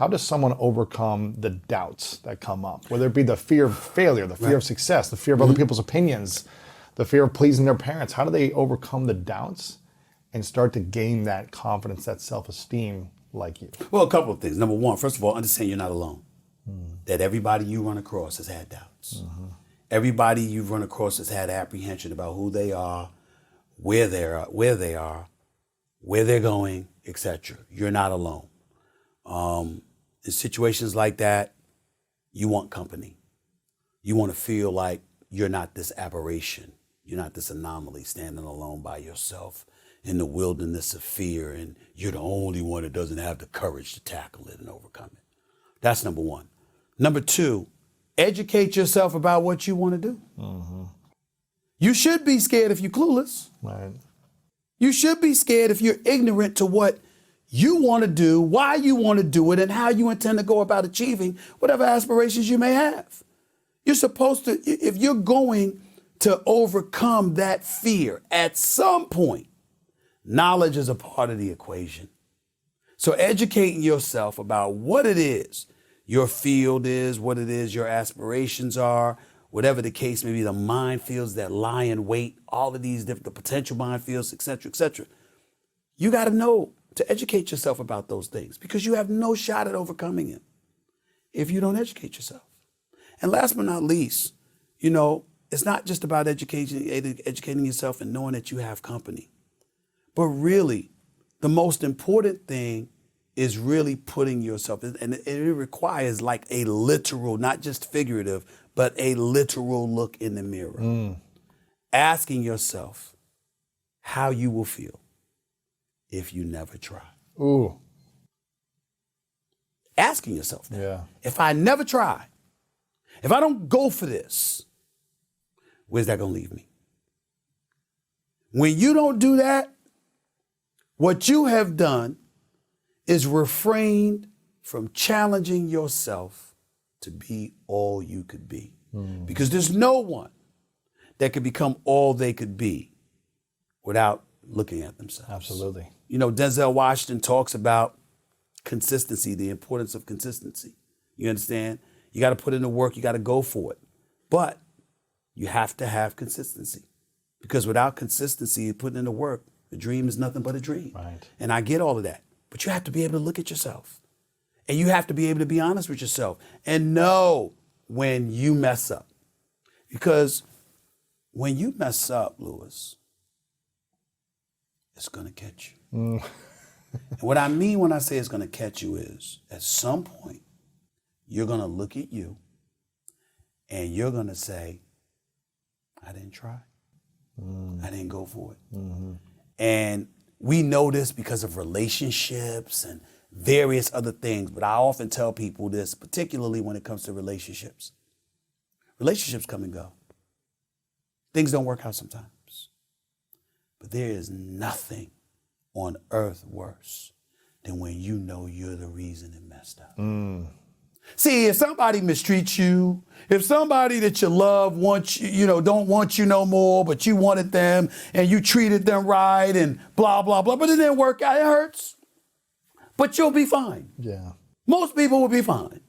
how does someone overcome the doubts that come up? Whether it be the fear of failure, the fear of success, the fear of other people's opinions, the fear of pleasing their parents. How do they overcome the doubts and start to gain that confidence, that self-esteem like you? Well, a couple of things. Number one, first of all, understand you're not alone. That everybody you run across has had doubts. Everybody you've run across has had apprehension about who they are, where they are, where they're going, etc. You're not alone. In situations like that, you want company. You want to feel like you're not this aberration. You're not this anomaly standing alone by yourself in the wilderness of fear, and you're the only one that doesn't have the courage to tackle it and overcome it. That's number one. Number two, educate yourself about what you want to do. You should be scared if you're clueless. Right. You should be scared if you're ignorant to what you want to do, why you want to do it, and how you intend to go about achieving whatever aspirations you may have. You're supposed to, if you're going to overcome that fear at some point, knowledge is a part of the equation. So educating yourself about what it is your field is, what it is your aspirations are, whatever the case may be, the minefields that lie in wait, all of these different, the potential minefields, et cetera, et cetera. You got to know to educate yourself about those things because you have no shot at overcoming it if you don't educate yourself. And last but not least, you know, it's not just about educating yourself and knowing that you have company, but really the most important thing is really putting yourself, and it requires like a literal, not just figurative, but a literal look in the mirror. Asking yourself how you will feel if you never try. Ooh. Asking yourself that. Yeah. If I never try, if I don't go for this, where's that going to leave me? When you don't do that, what you have done is refrained from challenging yourself to be all you could be. Because there's no one that could become all they could be without looking at themselves. Absolutely. You know, Denzel Washington talks about consistency, the importance of consistency. You understand? You got to put in the work, you got to go for it. But you have to have consistency. Because without consistency, putting in the work, the dream is nothing but a dream. Right. And I get all of that. But you have to be able to look at yourself. And you have to be able to be honest with yourself and know when you mess up. Because when you mess up, Lewis, it's going to catch you. And what I mean when I say it's going to catch you is at some point, you're going to look at you and you're going to say, I didn't try. I didn't go for it. And we know this because of relationships and various other things, but I often tell people this, particularly when it comes to relationships. Relationships come and go. Things don't work out sometimes. But there is nothing on earth worse than when you know you're the reason it messed up. See, if somebody mistreats you, if somebody that you love wants you, you know, don't want you no more, but you wanted them and you treated them right and blah, blah, blah, but it didn't work out, it hurts. But you'll be fine. Yeah. Most people will be fine.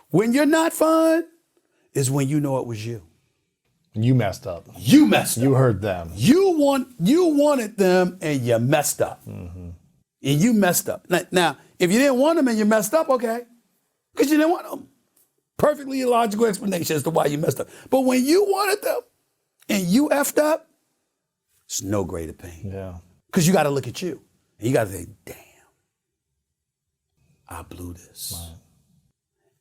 When you're not fine is when you know it was you. You messed up. You messed up. You hurt them. You wanted them and you messed up. And you messed up. Now, if you didn't want them and you messed up, okay. Because you didn't want them. Perfectly illogical explanation as to why you messed up. But when you wanted them and you effed up, it's no greater pain. Yeah. Because you got to look at you. And you got to say, damn, I blew this. Right.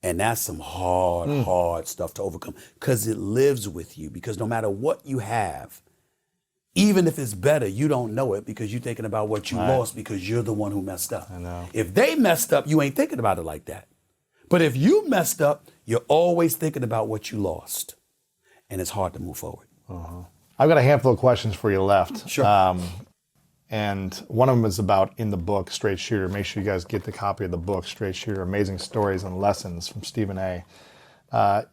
And that's some hard stuff to overcome. Because it lives with you. Because no matter what you have, even if it's better, you don't know it because you're thinking about what you lost because you're the one who messed up. I know. If they messed up, you ain't thinking about it like that. But if you messed up, you're always thinking about what you lost. And it's hard to move forward. I've got a handful of questions for you left. Sure. And one of them is about in the book, Straight Shooter. Make sure you guys get the copy of the book, Straight Shooter, Amazing Stories and Lessons from Stephen A.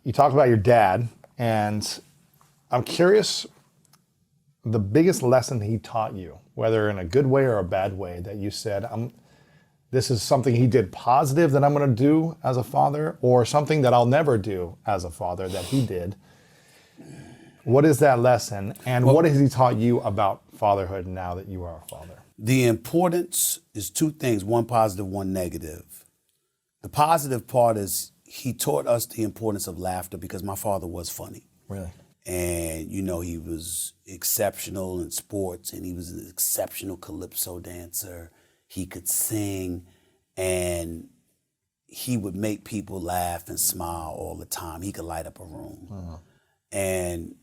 You talk about your dad, and I'm curious the biggest lesson he taught you, whether in a good way or a bad way, that you said, this is something he did positive that I'm going to do as a father, or something that I'll never do as a father that he did. What is that lesson? And what has he taught you about fatherhood now that you are a father? The importance is two things, one positive, one negative. The positive part is he taught us the importance of laughter because my father was funny. Really? And, you know, he was exceptional in sports and he was an exceptional calypso dancer. He could sing and he would make people laugh and smile all the time. He could light up a room. And,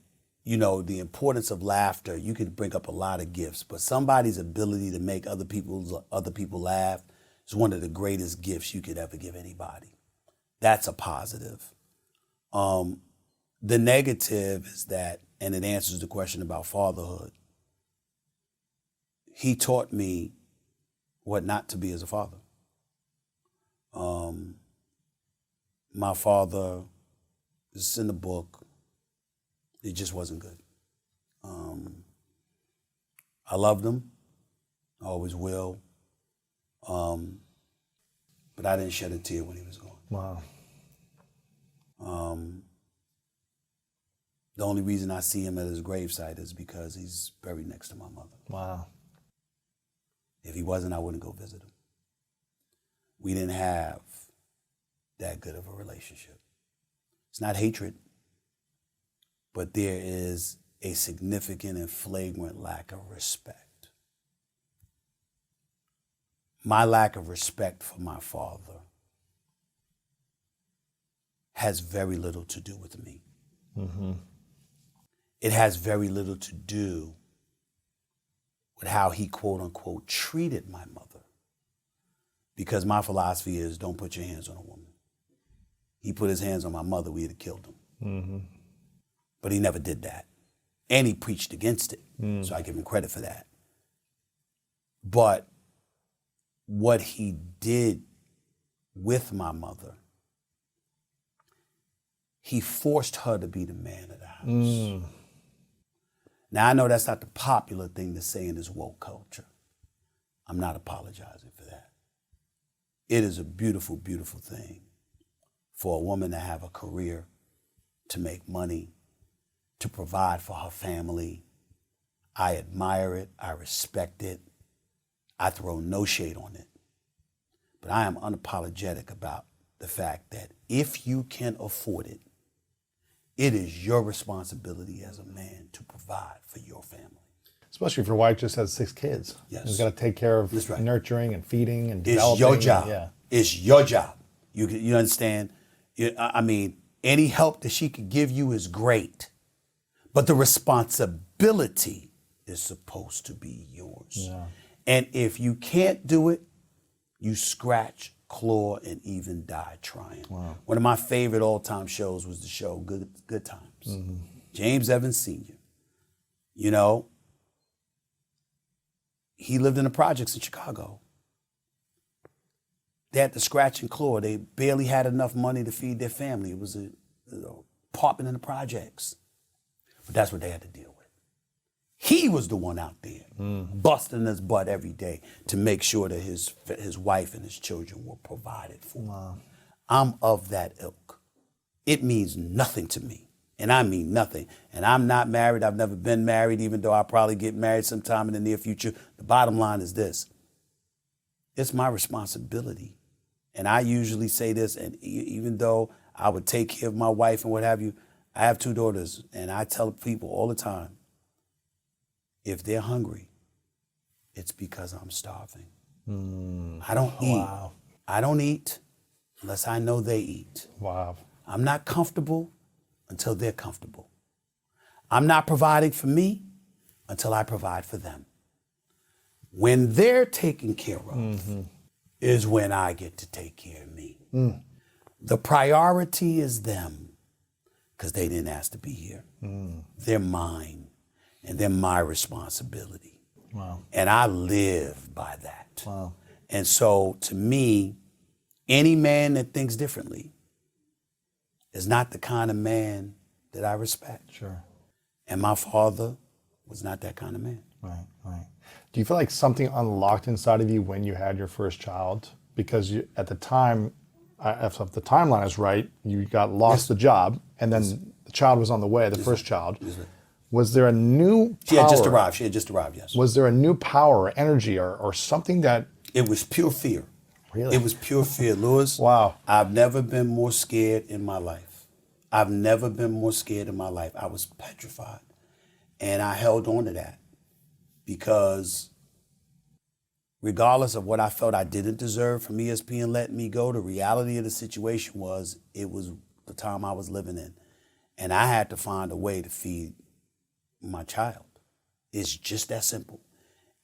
you know, the importance of laughter, you can bring up a lot of gifts, but somebody's ability to make other people laugh is one of the greatest gifts you could ever give anybody. That's a positive. The negative is that, and it answers the question about fatherhood, he taught me what not to be as a father. My father, it's in the book, it just wasn't good. I loved him, I always will, but I didn't shed a tear when he was gone. Wow. The only reason I see him at his gravesite is because he's buried next to my mother. Wow. If he wasn't, I wouldn't go visit him. We didn't have that good of a relationship. It's not hatred, but there is a significant and flagrant lack of respect. My lack of respect for my father has very little to do with me. Mm-hmm. It has very little to do with how he, quote unquote, treated my mother. Because my philosophy is don't put your hands on a woman. He put his hands on my mother, we'd have killed him. Mm-hmm. But he never did that. And he preached against it. So I give him credit for that. But what he did with my mother, he forced her to be the man of the house. Now, I know that's not the popular thing to say in this woke culture. I'm not apologizing for that. It is a beautiful, beautiful thing for a woman to have a career, to make money, to provide for her family. I admire it. I respect it. I throw no shade on it. But I am unapologetic about the fact that if you can afford it, it is your responsibility as a man to provide for your family. Especially if your wife just has 6 kids. Yes. You've got to take care of That's right. nurturing and feeding and It's developing. your job. Yeah. It's your job. You understand? I mean, any help that she could give you is great, but the responsibility is supposed to be yours. Yeah. And if you can't do it, you scratch, claw, and even die trying. Wow. One of my favorite all-time shows was the show Good Times. James Evans Sr. You know, he lived in the projects in Chicago. They had to scratch and claw. They barely had enough money to feed their family. It was an apartment in the projects. But that's what they had to deal with. He was the one out there busting his butt every day to make sure that his wife and his children were provided for. Wow. I'm of that ilk. It means nothing to me. And I mean nothing. And I'm not married. I've never been married, even though I'll probably get married sometime in the near future. The bottom line is this. It's my responsibility. And I usually say this, and even though I would take care of my wife and what have you, I have 2 daughters, and I tell people all the time, if they're hungry, it's because I'm starving. I don't eat. Wow. I don't eat unless I know they eat. Wow. I'm not comfortable until they're comfortable. I'm not providing for me until I provide for them. When they're taken care of is when I get to take care of me. The priority is them because they didn't ask to be here. They're mine and they're my responsibility. Wow. And I live by that. Wow. And so to me, any man that thinks differently is not the kind of man that I respect. Sure. And my father was not that kind of man. Right, right. Do you feel like something unlocked inside of you when you had your first child? Because you, at the time, if the timeline is right, you got lost the job, and then the child was on the way, the first child. Was there a new She had just arrived. Yes. Was there a new power or energy or something that... It was pure fear. Really? It was pure fear, Lewis. Wow. I've never been more scared in my life. I've never been more scared in my life. I was petrified. And I held on to that because regardless of what I felt I didn't deserve from ESPN letting me go, the reality of the situation was it was the time I was living in. And I had to find a way to feed my child. It's just that simple.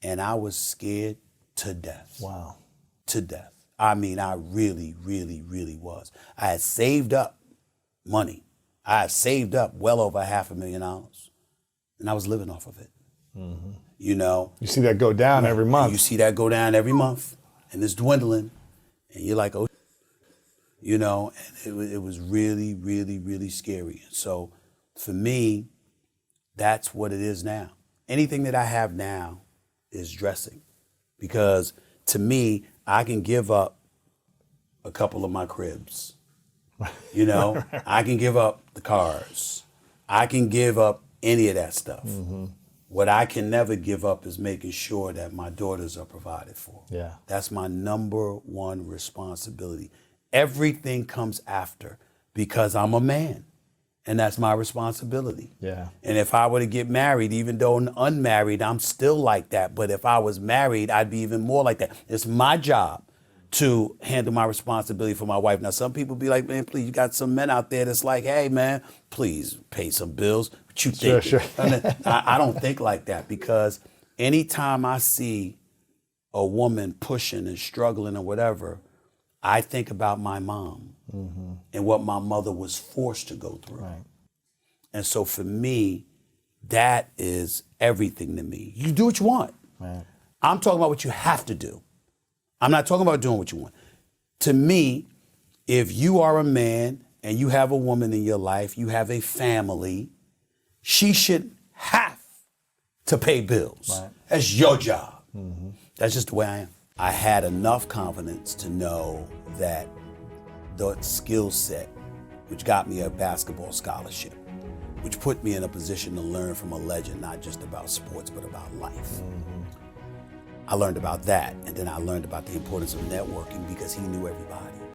And I was scared to death. Wow. To death. I mean, I really, really, really was. I had saved up money. I had saved up well over $500,000, and I was living off of it. Mm-hmm. You know? You see that go down every month. You see that go down every month, and it's dwindling, and you're like, oh, you know, and it was really, really, really scary. So for me, that's what it is now. Anything that I have now is dressing, because to me, I can give up a couple of my cribs. You know, I can give up the cars. I can give up any of that stuff. Mm-hmm. What I can never give up is making sure that my daughters are provided for. Yeah. That's my number one responsibility. Everything comes after because I'm a man, and that's my responsibility. Yeah. And if I were to get married, even though unmarried, I'm still like that. But if I was married, I'd be even more like that. It's my job to handle my responsibility for my wife. Now, some people be like, man, please, you got some men out there that's like, hey, man, please pay some bills. What you think? Sure. I don't think like that, because anytime I see a woman pushing and struggling or whatever, I think about my mom and what my mother was forced to go through. Right. And so for me, that is everything to me. You do what you want. Right. I'm talking about what you have to do. I'm not talking about doing what you want. To me, if you are a man and you have a woman in your life, you have a family, she should have to pay bills. Right. That's your job. Mm-hmm. That's just the way I am. I had enough confidence to know that the skill set, which got me a basketball scholarship, which put me in a position to learn from a legend, not just about sports, but about life. Mm-hmm. I learned about that, and then I learned about the importance of networking because he knew everybody.